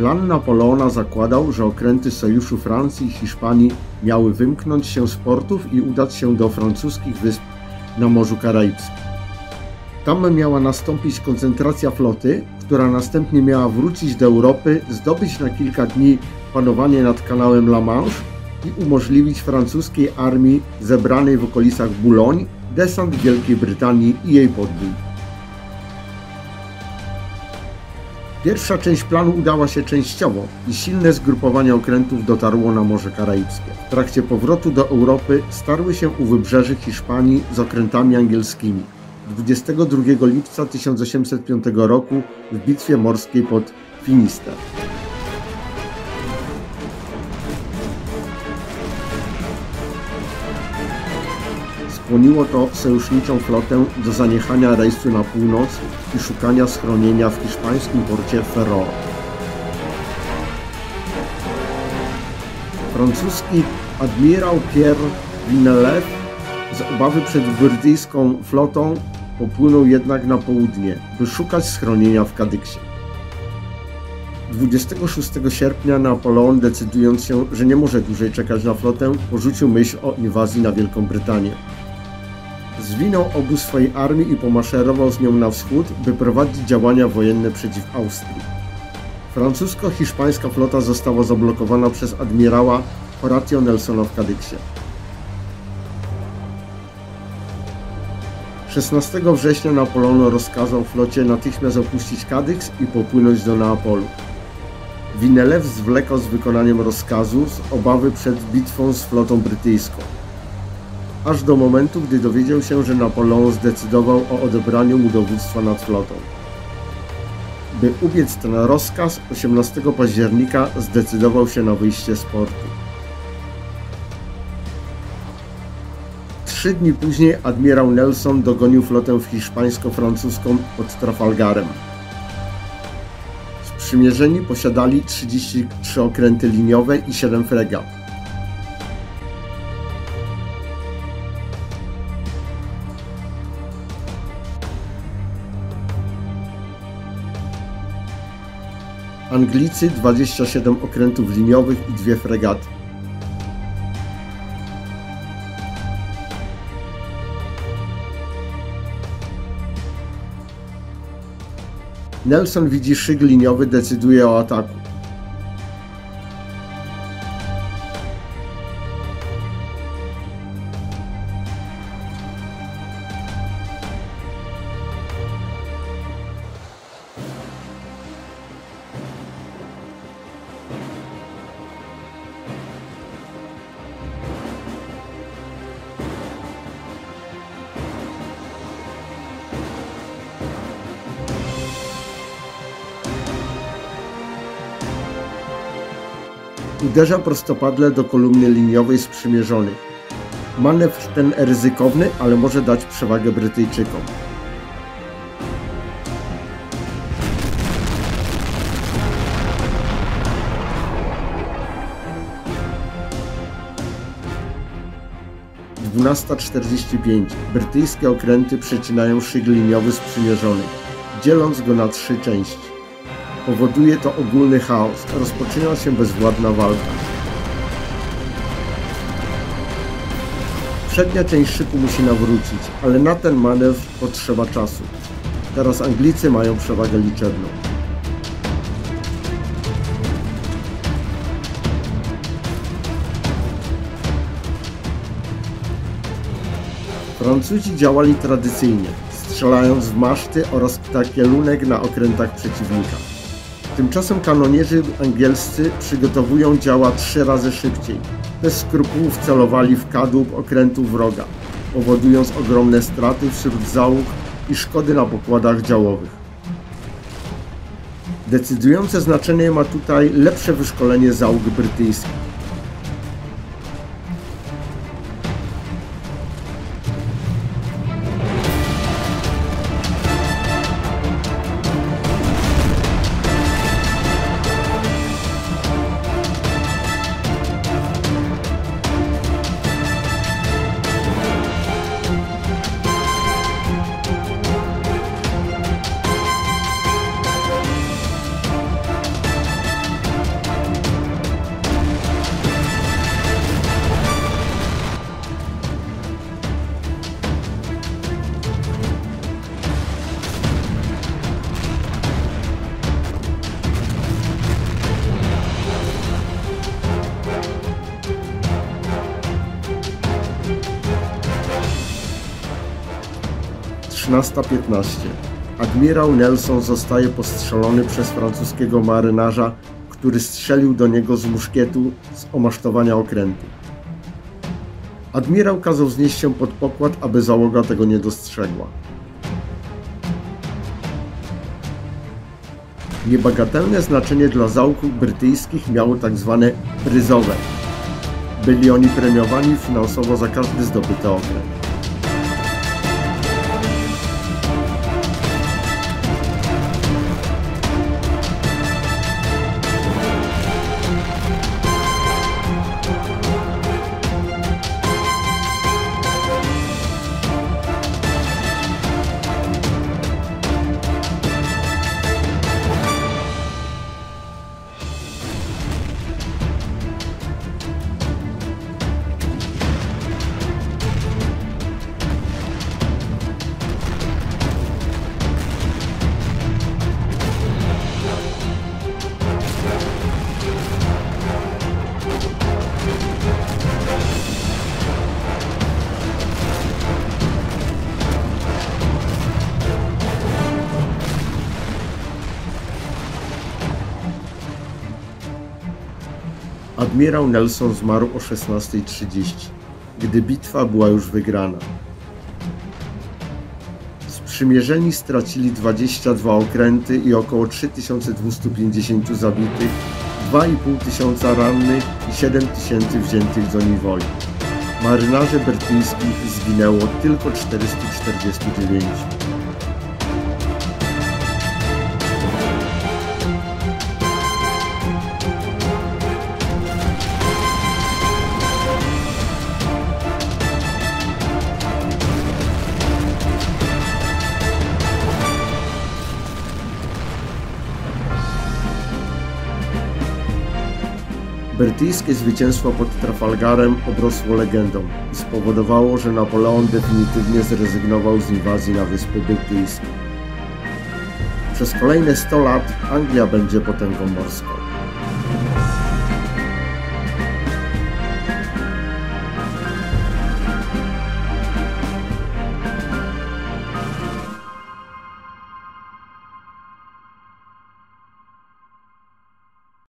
Plan Napoleona zakładał, że okręty sojuszu Francji i Hiszpanii miały wymknąć się z portów i udać się do francuskich wysp na Morzu Karaibskim. Tam miała nastąpić koncentracja floty, która następnie miała wrócić do Europy, zdobyć na kilka dni panowanie nad kanałem La Manche i umożliwić francuskiej armii zebranej w okolicach Boulogne desant Wielkiej Brytanii i jej podbój. Pierwsza część planu udała się częściowo i silne zgrupowanie okrętów dotarło na Morze Karaibskie. W trakcie powrotu do Europy starły się u wybrzeży Hiszpanii z okrętami angielskimi. 22 lipca 1805 roku w bitwie morskiej pod Finisterre. Skłoniło to sojuszniczą flotę do zaniechania rejsu na północ i szukania schronienia w hiszpańskim porcie Ferrol. Francuski admirał Pierre Vinelève z obawy przed brytyjską flotą popłynął jednak na południe, by szukać schronienia w Kadyksie. 26 sierpnia Napoleon, decydując się, że nie może dłużej czekać na flotę, porzucił myśl o inwazji na Wielką Brytanię. Zwinął obóz swojej armii i pomaszerował z nią na wschód, by prowadzić działania wojenne przeciw Austrii. Francusko-hiszpańska flota została zablokowana przez admirała Horatio Nelsona w Kadyksie. 16 września Napoleon rozkazał flocie natychmiast opuścić Kadyks i popłynąć do Neapolu. Vinelève zwlekał z wykonaniem rozkazu z obawy przed bitwą z flotą brytyjską. Aż do momentu, gdy dowiedział się, że Napoleon zdecydował o odebraniu mu dowództwa nad flotą. By ubiec ten rozkaz, 18 października zdecydował się na wyjście z portu. 3 dni później admirał Nelson dogonił flotę hiszpańsko-francuską pod Trafalgarem. Sprzymierzeni posiadali 33 okręty liniowe i 7 fregat. Anglicy 27 okrętów liniowych i 2 fregaty. Nelson widzi szyk liniowy, decyduje o ataku. Uderza prostopadle do kolumny liniowej sprzymierzonych. Manewr ten ryzykowny, ale może dać przewagę Brytyjczykom. - 12:45. Brytyjskie okręty przecinają szyk liniowy sprzymierzonych, dzieląc go na 3 części. Powoduje to ogólny chaos. Rozpoczyna się bezwładna walka. Przednia część szyku musi nawrócić, ale na ten manewr potrzeba czasu. Teraz Anglicy mają przewagę liczebną. Francuzi działali tradycyjnie, strzelając w maszty oraz kielunek na okrętach przeciwnika. Tymczasem kanonierzy angielscy przygotowują działa 3 razy szybciej. Bez skrupułów celowali w kadłub okrętów wroga, powodując ogromne straty wśród załóg i szkody na pokładach działowych. Decydujące znaczenie ma tutaj lepsze wyszkolenie załóg brytyjskich. 13:15. Admirał Nelson zostaje postrzelony przez francuskiego marynarza, który strzelił do niego z muszkietu z omasztowania okrętu. Admirał kazał znieść się pod pokład, aby załoga tego nie dostrzegła. Niebagatelne znaczenie dla załóg brytyjskich miały tzw. pryzowe. Byli oni premiowani finansowo za każdy zdobyty okręt. Admirał Nelson zmarł o 16:30, gdy bitwa była już wygrana. Sprzymierzeni stracili 22 okręty i około 3250 zabitych, 2500 rannych i 7000 wziętych do niewoli. Marynarzy brytyjskich zginęło tylko 449. Brytyjskie zwycięstwo pod Trafalgarem obrosło legendą i spowodowało, że Napoleon definitywnie zrezygnował z inwazji na Wyspy Brytyjskie. Przez kolejne 100 lat Anglia będzie potęgą morską.